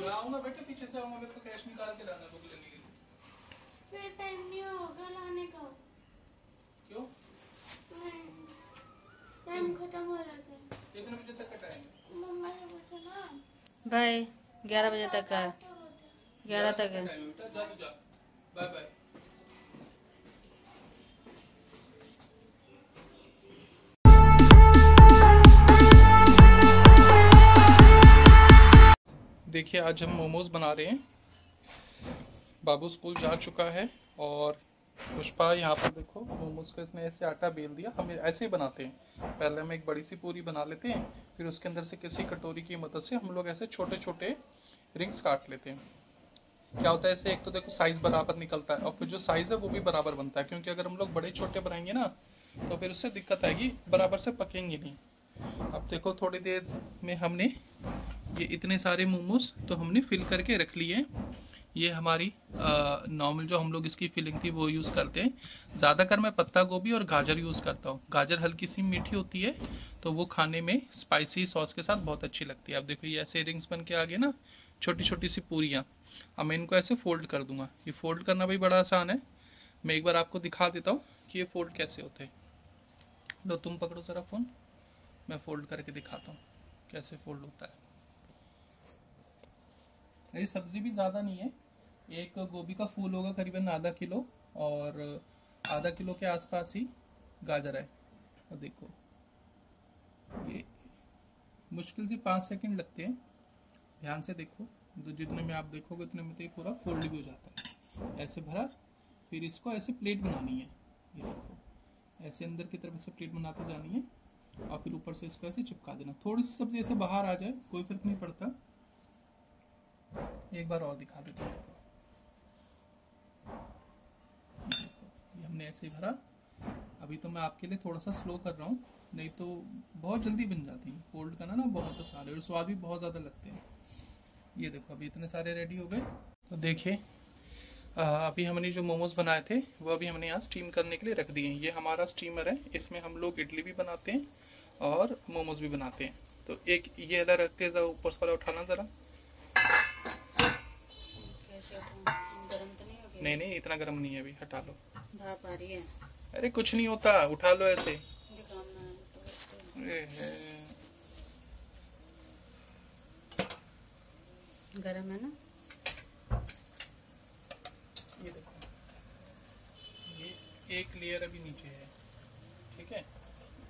मैं आऊंगा बेटे, पीछे से आऊंगा, मेरे को कैश निकाल के लाना बुक लेने के लिए। फिर टाइम नहीं होगा लाने का। क्यों? टाइम खत्म हो जाता है। कितने बजे तक का टाइम? मम्मा ने पूछा ना भाई 11 बजे तक का है। 11 तक है। जा तू जा, बाय बाय। देखिए आज हम मोमोज बना रहे हैं। बाबू स्कूल जा चुका है और पुष्पा यहाँ पर देखो मोमोज का इसने ऐसे आटा बेल दिया। हम ऐसे ही बनाते हैं, पहले हम एक बड़ी सी पूरी बना लेते हैं, फिर उसके अंदर से किसी कटोरी की मदद से हम लोग ऐसे छोटे छोटे रिंग्स काट लेते हैं। क्या होता है इससे, एक तो देखो साइज बराबर निकलता है और फिर जो साइज है वो भी बराबर बनता है, क्योंकि अगर हम लोग बड़े छोटे बनाएंगे ना तो फिर उससे दिक्कत आएगी, बराबर से पकेंगे नहीं। अब देखो थोड़ी देर में हमने ये इतने सारे मोमोज तो हमने फिल करके रख लिए। ये हमारी नॉर्मल जो हम लोग इसकी फिलिंग थी वो यूज़ करते हैं। ज़्यादातर मैं पत्ता गोभी और गाजर यूज़ करता हूँ। गाजर हल्की सी मीठी होती है तो वो खाने में स्पाइसी सॉस के साथ बहुत अच्छी लगती है। अब देखो ये ऐसे रिंग्स बन के आ गए ना, छोटी छोटी सी पूरियाँ। अब मैं इनको ऐसे फोल्ड कर दूंगा। ये फोल्ड करना भी बड़ा आसान है, मैं एक बार आपको दिखा देता हूँ कि ये फोल्ड कैसे होते हैं। लो तुम पकड़ो ज़रा फ़ोन, मैं फोल्ड करके दिखाता हूँ कैसे फोल्ड होता है। ये सब्ज़ी भी ज़्यादा नहीं है, एक गोभी का फूल होगा करीबन आधा किलो और आधा किलो के आसपास ही गाजर है। और देखो ये मुश्किल से 5 सेकंड लगते हैं, ध्यान से देखो, तो जितने में आप देखोगे उतने में तो ये पूरा फोल्ड भी हो जाता है। ऐसे भरा, फिर इसको ऐसे प्लेट बनानी है। ये देखो ऐसे अंदर की तरफ ऐसे प्लेट बनाते जानी है और फिर ऊपर से इसको ऐसे चिपका देना। थोड़ी सी सब्जी ऐसे बाहर आ जाए कोई फर्क नहीं पड़ता। एक बार और दिखा देता हूँ। देखो ये हमने ऐसे भरा। अभी तो मैं आपके लिए थोड़ा सा स्लो कर रहा हूँ, नहीं तो बहुत जल्दी बन जाती है। फोल्ड करना ना बहुत आसान है और स्वाद भी बहुत ज़्यादा लगते हैं। ये देखो अभी इतने सारे रेडी हो गए। तो देखिए अभी हमने जो मोमोज बनाए थे वो अभी हमने यहाँ स्टीम करने के लिए रख दिए हैं। ये हमारा स्टीमर है, इसमें हम लोग इडली भी बनाते हैं और मोमोज भी बनाते हैं। तो एक ये वाला रख के ऊपर से वाला उठाना ज़रा। गरम तो नहीं होगी? नहीं इतना गर्म नहीं है, अभी हटा लो। भाप आ रही है। अरे कुछ नहीं होता, उठा लो ऐसे। गरम है ना? ये देखो ये एक लेयर अभी नीचे है, ठीक है,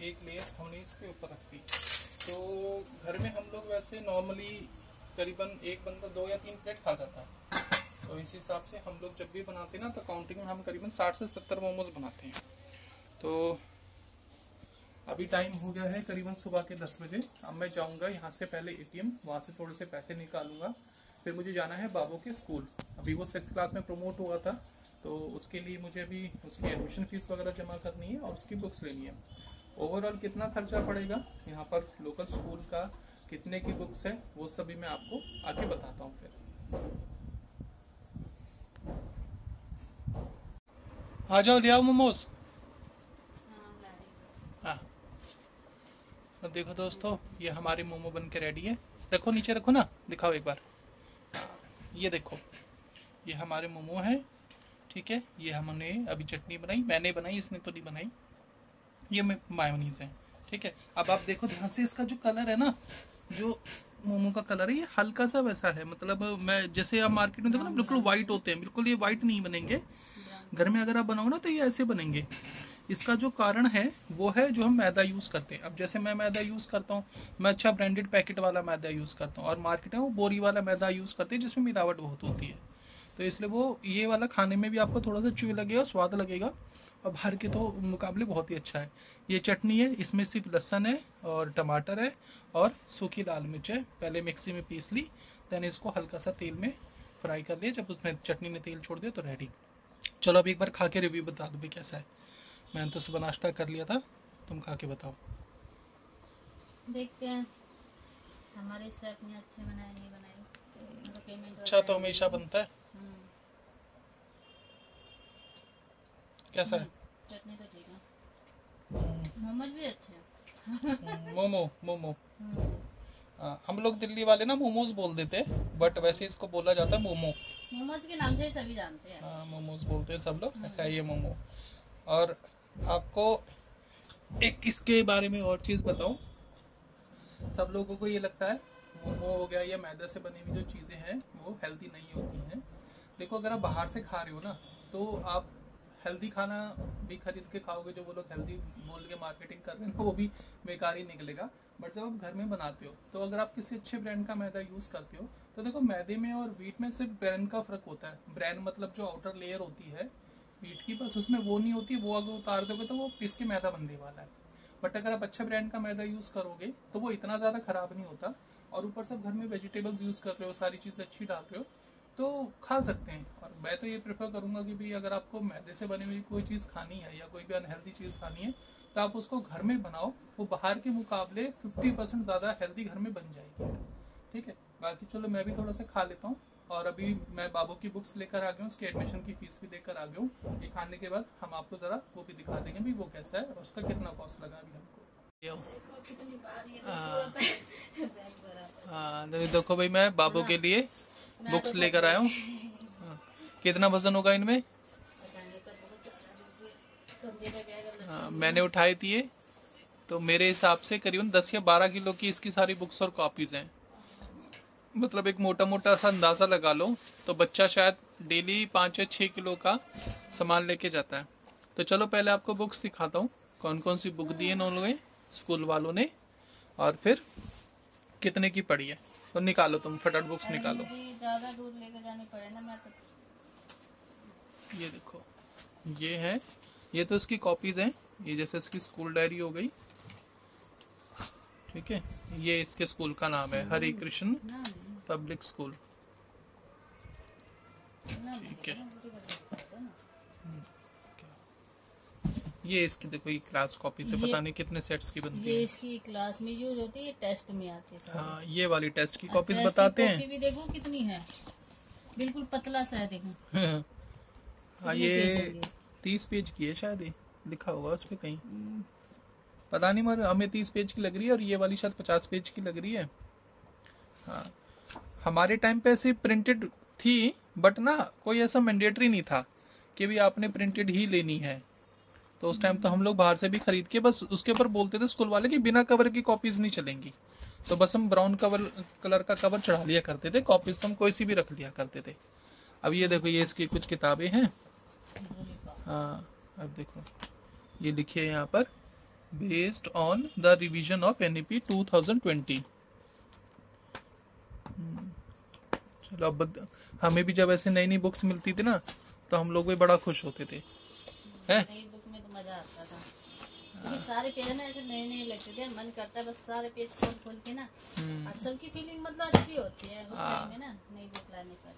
एक लेयर हमने इसके ऊपर रख दी। तो घर में हम लोग वैसे नॉर्मली करीबन एक बंदा 2 या 3 प्लेट खा जाता है। तो इस हिसाब से हम लोग जब भी बनाते हैं ना तो काउंटिंग में हम करीबन 60 से 70 मोमोज बनाते हैं। तो अभी टाइम हो गया है करीबन सुबह के 10 बजे। अब मैं जाऊंगा यहाँ से पहले ATM, वहाँ से थोड़े से पैसे निकालूंगा, फिर मुझे जाना है बाबू के स्कूल। अभी वो 6th क्लास में प्रमोट हुआ था तो उसके लिए मुझे अभी उसकी एडमिशन फीस वगैरह जमा करनी है और उसकी बुक्स लेनी है। ओवरऑल कितना खर्चा पड़ेगा यहाँ पर लोकल स्कूल का, कितने की बुक्स है, वो सभी मैं आपको आके बताता हूँ। फिर आ जाओ, ले आओ मोमोज। हाँ तो देखो दोस्तों ये हमारे मोमो बन के रेडी है। रखो नीचे रखो ना, दिखाओ एक बार। ये देखो ये हमारे मोमो हैं, ठीक है। ये हमने अभी चटनी बनाई, मैंने बनाई, इसने तो नहीं बनाई। ये मायोनीज है, ठीक है। अब आप देखो ध्यान से, इसका जो कलर है ना, जो मोमो का कलर है ये हल्का सा वैसा है, मतलब मैं जैसे आप मार्केट में देखो ना बिल्कुल व्हाइट होते हैं, बिल्कुल ये व्हाइट नहीं बनेंगे। घर में अगर आप बनाओ ना तो ये ऐसे बनेंगे। इसका जो कारण है वो है जो हम मैदा यूज़ करते हैं। अब जैसे मैं मैदा यूज़ करता हूँ, मैं अच्छा ब्रांडेड पैकेट वाला मैदा यूज़ करता हूँ और मार्केट में वो बोरी वाला मैदा यूज़ करते हैं जिसमें मिलावट बहुत होती है। तो इसलिए वो ये वाला खाने में भी आपको थोड़ा सा च्यू लगेगा, स्वाद लगेगा और बाहर के तो मुकाबले बहुत ही अच्छा है। ये चटनी है, इसमें सिर्फ लहसुन है और टमाटर है और सूखी लाल मिर्च है। पहले मिक्सी में पीस ली, देन इसको हल्का सा तेल में फ्राई कर लिया। जब उसमें चटनी ने तेल छोड़ दिया तो रेडी। चलो अब एक बार खा के रिव्यू बता दो भाई कैसा है। मैंने तो सुबह नाश्ता कर लिया था, तुम खा के बताओ। देखते हैं हमारे शेफ ने अच्छे बनाए नहीं बनाए, तो पेमेंट अच्छा तो हमेशा बनता है। कैसा है? चटनी तो ठीक है, मोमोज भी अच्छे हैं। मोमो हम लोग दिल्ली वाले ना मोमोज बोल देते हैं, बट वैसे इसको बोला जाता है मोमो। मोमोज के नाम से ही सभी जानते हैं। हाँ, मोमोज बोलते हैं सब लोग, है ये मोमो। और आपको एक इसके बारे में और चीज़ बताऊं, सब लोगों को ये लगता है मोमो हो गया या मैदा से बनी हुई जो चीज़ें हैं वो हेल्दी नहीं होती हैं। देखो, अगर आप बाहर से खा रहे हो ना, तो आप हेल्दी खाना भी खरीद के खाओगे, जो वो लोग हेल्दी बोल के मार्केटिंग कर रहे हैं वो भी बेकार ही निकलेगा। बट जब आप घर में बनाते हो, तो अगर आप किसी अच्छे ब्रांड का मैदा यूज़ करते हो, तो देखो मैदे में और व्हीट में सिर्फ ब्रांड का फ़र्क होता है। ब्रांड मतलब जो आउटर लेयर होती है व्हीट की, बस उसमें वो नहीं होती, वो अगर उतार दोगे तो वो पिस के मैदा बनने वाला है। बट अगर आप अच्छा ब्रांड का मैदा यूज़ करोगे तो वो इतना ज़्यादा ख़राब नहीं होता, और ऊपर से घर में वेजिटेबल्स यूज़ कर रहे हो, सारी चीज़ें अच्छी डाल रहे हो, तो खा सकते हैं। और मैं तो ये प्रेफर करूंगा कि भाई अगर आपको मैदे से बनी हुई कोई चीज़ खानी है या कोई भी अनहेल्दी चीज़ खानी है, तो आप उसको घर में बनाओ, वो बाहर के मुकाबले 50% ज़्यादा हेल्दी घर में बन जाएगी। ठीक है, बाकी चलो मैं भी थोड़ा सा खा लेता हूँ। और अभी मैं बाबू की बुक्स लेकर आ गया हूँ, उसकी एडमिशन की फीस भी देकर आ गया हूँ। ये खाने के बाद हम आपको ज़रा वो भी दिखा देंगे भी वो कैसा है और उसका कितना कॉस्ट लगा अभी हमको। हाँ, देखो भाई, मैं बाबू के लिए बुक्स लेकर आया हूँ। कितना वजन होगा इनमें? मैंने उठाई थी ये, तो मेरे हिसाब से करीबन 10 या 12 किलो की इसकी सारी बुक्स और कॉपीज हैं। मतलब एक मोटा मोटा सा अंदाज़ा लगा लो, तो बच्चा शायद डेली 5 या 6 किलो का सामान लेके जाता है। तो चलो पहले आपको बुक्स दिखाता हूँ, कौन कौन सी बुक दी है उन लोगों ने, स्कूल वालों ने, और फिर कितने की पड़ी है। तो निकालो, तुम फटाफट बुक्स निकालो। ज्यादा दूर लेके जाने पड़े ना, मैं तो। ये देखो, ये है, ये तो इसकी कॉपीज हैं। ये जैसे इसकी स्कूल डायरी हो गई, ठीक है। ये इसके स्कूल का नाम है हरे कृष्ण पब्लिक स्कूल, ठीक है। ये इसकी देखो, ये क्लास कॉपी से पता नहीं कितने सेट्स की बनती है। ये इसकी क्लास में यूज होती है, टेस्ट में आती है। हाँ, ये वाली टेस्ट की कॉपीज बताते हैं। भी देखो कितनी है, बिल्कुल पतला सा है, देखो। हाँ, ये 30 पेज की है शायद, ये लिखा होगा उस पे कहीं, पता नहीं, मगर हमें 30 पेज की लग रही है, और ये वाली शायद 50 पेज की लग रही है। हाँ, हमारे टाइम पे ऐसे प्रिंटेड थी, बट ना कोई ऐसा मैंडेटरी नहीं था कि भी आपने प्रिंटेड ही लेनी है। तो उस टाइम तो हम लोग बाहर से भी खरीद के बस उसके ऊपर बोलते थे स्कूल वाले कि बिना कवर की कॉपीज नहीं चलेंगी। तो बस हम ब्राउन कलर का कवर चढ़ा लिया करते थे, कॉपीज तो हम कोई सी भी रख लिया करते थे। अब ये देखो, ये इसकी कुछ किताबें हैं। हाँ, अब देखो ये लिखी है यहाँ पर, based on the revision of NEP 2020। चलो, अब हमें भी जब ऐसे नई नई बुक्स मिलती थी ना, तो हम लोग भी बड़ा खुश होते थे, हैं? नई बुक में तो मजा आता था, क्योंकि सारे पेज ना ऐसे नए नए लगते थे, मन करता है बस सारे पेज खोल खोल के ना। और सबकी फीलिंग मतलब अच्छी होती है उस टाइम में ना, नई बुक लाने पर।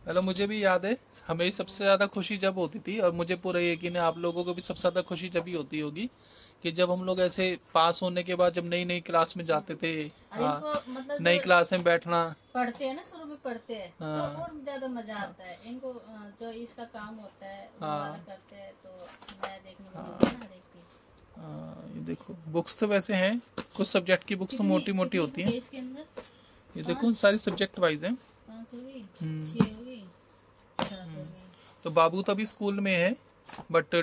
मतलब मुझे भी याद है, हमें सबसे ज़्यादा खुशी जब होती थी, और मुझे पूरा यकीन है आप लोगों को भी सबसे ज़्यादा खुशी जब ही होती होगी, कि जब हम लोग ऐसे पास होने के बाद जब नई नई क्लास में जाते थे। हाँ, मतलब नई क्लास में बैठना, पढ़ते हैं ना, शुरू में पढ़ते हैं तो और ज्यादा मजा आता है। इनको जो इसका काम होता है वो वाला करते हैं, तो नया देखने को मिलता है ना हर एक चीज। ये देखो, बुक्स तो वैसे हैं, कुछ सब्जेक्ट की बुक्स तो मोटी मोटी होती हैं। इसके अंदर ये देखो, सारी सब्जेक्ट वाइज हैं। 5 होगी, 6 होगी, 7 होगी। तो बाबू तो अभी स्कूल में है, बट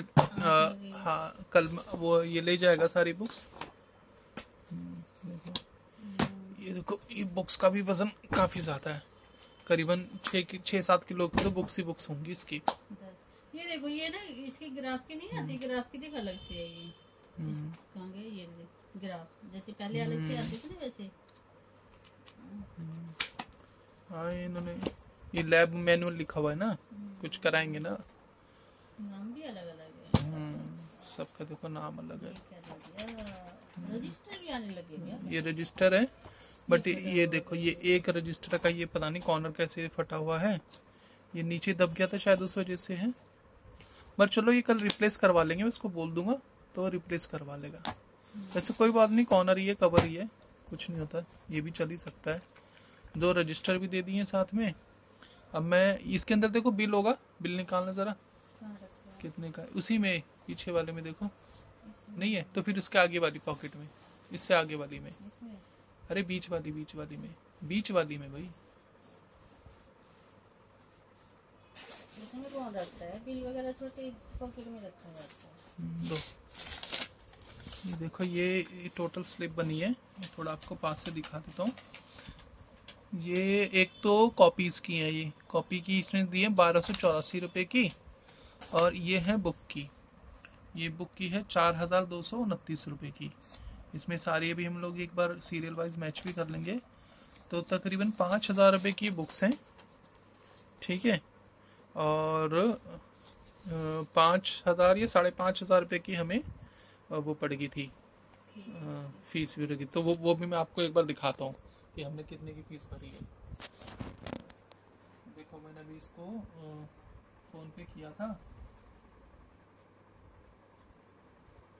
हाँ, कल वो ये ले जाएगा सारी बुक्स। ये देखो, ये बुक्स का भी वजन काफी ज्यादा है, करीबन 6-7 किलो की तो बुक्स ही बुक्स होंगी इसकी। ये देखो, ये ना इसकी ग्राफ की नहीं आती, ग्राफ की देख अलग से है ये। कहाँ गए ये ग्राफ, जैसे पहले अलग से आती थी ना वैसे। हाँ, इन्होंने ये लैब मैनुअल लिखा हुआ है ना, कुछ कराएंगे ना, नाम भी अलग अलग है। सबका देखो नाम अलग है। रजिस्टर भी आने लगे क्या? ये रजिस्टर है, बट ये देखो, ये एक रजिस्टर का ये पता नहीं कॉर्नर कैसे फटा हुआ है, ये नीचे दब गया था शायद, उस वजह से है। बट चलो, ये कल रिप्लेस करवा लेंगे, मैं उसको बोल दूंगा तो रिप्लेस करवा लेगा। वैसे कोई बात नहीं, कॉर्नर ही है, कवर ही है, कुछ नहीं होता, ये भी चल ही सकता है। 2 रजिस्टर भी दे दिए साथ में। अब मैं इसके अंदर देखो, बिल होगा, बिल निकालना जरा कितने का है। उसी में पीछे वाले में देखो, नहीं है तो फिर उसके आगे वाली पॉकेट में, इससे आगे वाली में। अरे बीच वाली में भाई। इसमें कौन रखता है बिल वगैरह, छोटी पॉकेट में रखा जाता है। दो, ये देखो ये टोटल स्लिप बनी है, थोड़ा आपको पास से दिखा देता हूँ। ये एक तो कॉपीज़ की है, ये कॉपी की इसने दी है 1284 रुपये की, और ये है बुक की, ये बुक की है 4229 रुपये की। इसमें सारी अभी हम लोग एक बार सीरियल वाइज मैच भी कर लेंगे, तो तकरीबन 5000 रुपये की बुक्स हैं, ठीक है। और 5000 या 5500 रुपये की हमें वो पड़ गई थी फीस भी लगी। तो वो भी मैं आपको एक बार दिखाता हूँ कि हमने कितने की फीस भरी है। देखो मैंने अभी इसको फ़ोन पे किया था,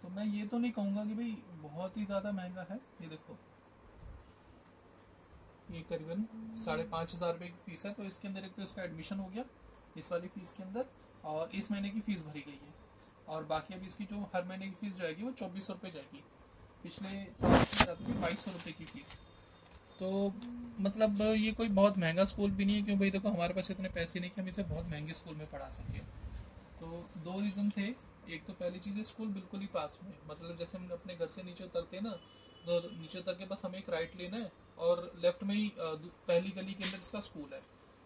तो मैं ये तो नहीं कहूँगा कि भाई बहुत ही ज़्यादा महंगा है। ये देखो ये करीबन 5500 रुपये की फ़ीस है। तो इसके अंदर एक तो इसका एडमिशन हो गया इस वाली फ़ीस के अंदर, और इस महीने की फ़ीस भरी गई है, और बाकी अभी इसकी जो हर महीने की फ़ीस जाएगी वो 2400 रुपये जाएगी। पिछले साल की जाती थी 2200 रुपये की फ़ीस। तो मतलब ये कोई बहुत महंगा स्कूल भी नहीं है, क्यों भाई देखो हमारे पास इतने पैसे नहीं कि हम इसे बहुत महंगे स्कूल में पढ़ा सकें। तो दो रीज़न थे, एक तो पहली चीज़ है स्कूल बिल्कुल ही पास में, मतलब जैसे हम अपने घर से नीचे उतरते हैं ना, तो नीचे उतर के बस हमें एक राइट लेना है और लेफ्ट में ही पहली गली के अंदर इसका स्कूल है,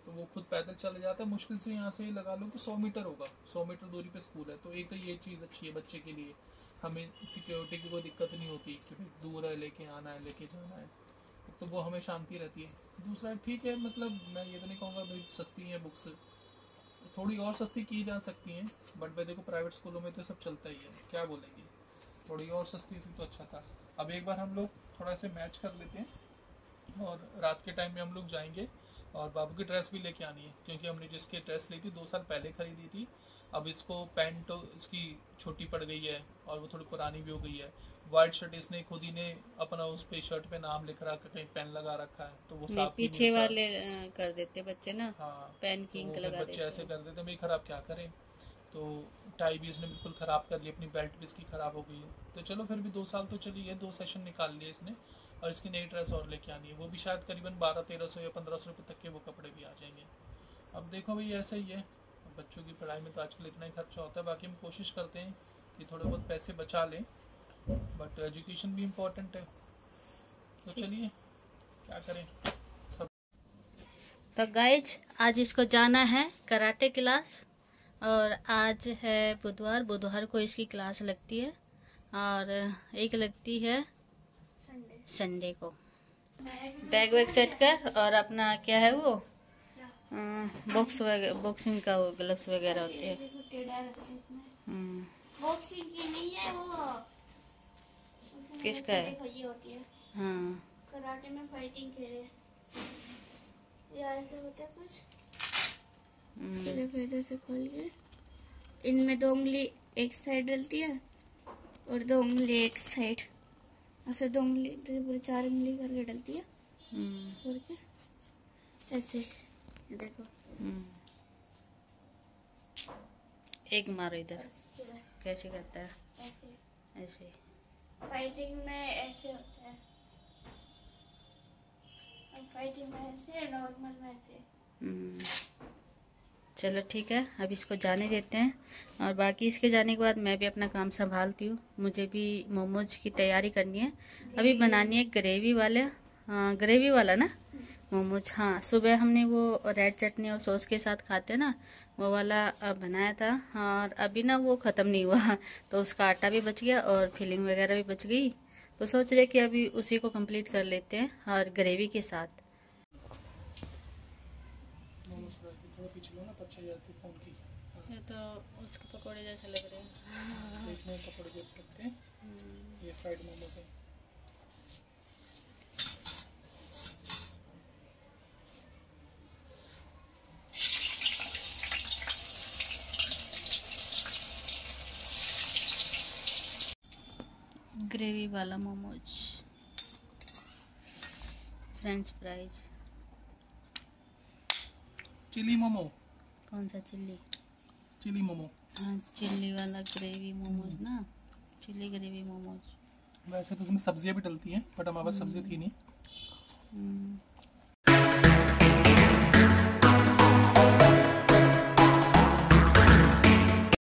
तो वो खुद पैदल चले जाता है। मुश्किल से यहाँ से लगा लो कि 100 मीटर होगा, 100 मीटर दूरी पे स्कूल है। तो एक तो ये चीज़ अच्छी है बच्चे के लिए, हमें सिक्योरिटी की कोई दिक्कत नहीं होती कि भाई दूर है, लेके आना है, लेके जाना है, तो वो हमें शांति रहती है। दूसरा ठीक है, मतलब मैं ये तो नहीं कहूँगा भाई सस्ती हैं बुक्स, थोड़ी और सस्ती की जा सकती हैं, बट भाई देखो प्राइवेट स्कूलों में तो सब चलता ही है, क्या बोलेंगे, थोड़ी और सस्ती थी तो अच्छा था। अब एक बार हम लोग थोड़ा सा मैच कर लेते हैं, और रात के टाइम में हम लोग जाएंगे, और बाबू की ड्रेस भी लेके आनी है, क्योंकि हमने जिसकी ड्रेस ली थी 2 साल पहले खरीदी थी। अब इसको पैंट तो इसकी छोटी पड़ गई है, और वो थोड़ी पुरानी भी हो गई है। वाइट शर्ट इसने खुद ही ने अपना उस पे शर्ट पे नाम लिख रखा, कहीं पेन लगा रखा है, तो वो साफ पीछे वाले कर देते बच्चे ना, हाँ पेन की इंक लगा बच्चे ऐसे कर देते, भाई खराब क्या करें। तो टाई भी इसने बिल्कुल ख़राब कर ली, अपनी बेल्ट भी इसकी ख़राब हो गई है। तो चलो फिर भी 2 साल तो चली है, 2 सेशन निकाल लिए इसने, और इसकी नई ड्रेस और लेके आनी है, वो भी शायद करीबन 1200-1300 या 1500 रुपये तक के वो कपड़े भी आ जाएंगे। अब देखो भाई ऐसा ही है, बच्चों की पढ़ाई में तो आजकल इतना ही खर्चा होता है। बाकी हम कोशिश करते हैं कि थोड़े बहुत पैसे बचा लें, बट एजुकेशन भी इम्पोर्टेंट है, तो चलिए क्या करें सब। तो गाइज आज इसको जाना है कराटे क्लास, और आज है बुधवार को इसकी क्लास लगती है, और एक लगती है संडे को। बैग वैग सेट कर, और अपना क्या है वो बॉक्सिंग का वो ग्लव्स वगैरह होते हैं। बॉक्सिंग की नहीं है वो, किसका है? ये होती है हाँ कराटे में, फाइटिंग खेले या ऐसे होता है कुछ। इधर से खोल के इनमें 2 उंगली एक साइड डलती है और 2 उंगली एक साइड, ऐसे 2 उंगली पूरी 4 उंगली करके डलती है, करके ऐसे देखो। एक मारो इधर, कैसे करता है? ऐसे ऐसे फाइटिंग में ऐसे होता है, और फाइटिंग में ऐसे, नॉर्मल में ऐसे। चलो ठीक है, अब इसको जाने देते हैं, और बाकी इसके जाने के बाद मैं भी अपना काम संभालती हूँ। मुझे भी मोमोज की तैयारी करनी है, अभी बनानी है ग्रेवी वाला ना मोमोज। हाँ सुबह हमने वो रेड चटनी और सॉस के साथ खाते हैं ना, वो वाला बनाया था, और अभी ना वो ख़त्म नहीं हुआ, तो उसका आटा भी बच गया और फिलिंग वगैरह भी बच गई, तो सोच रहे कि अभी उसी को कंप्लीट कर लेते हैं, और ग्रेवी के साथ। ये तो उसके पकौड़े जैसे लग रहे हैं, इसमें पकौड़े जैसे लगते हैं, ये फ्राइड मोमोज है। ग्रेवी वाला momos, French fries, chilli momo. कौन सा चिल्ली? चिली मोमो। हाँ चिल्ली वाला ग्रेवी मोमोज ना, चिल्ली ग्रेवी मोमोज। वैसे तो उसमें सब्जियां भी डलती हैं, बट हमारे पास सब्जी थी नहीं, हम्म।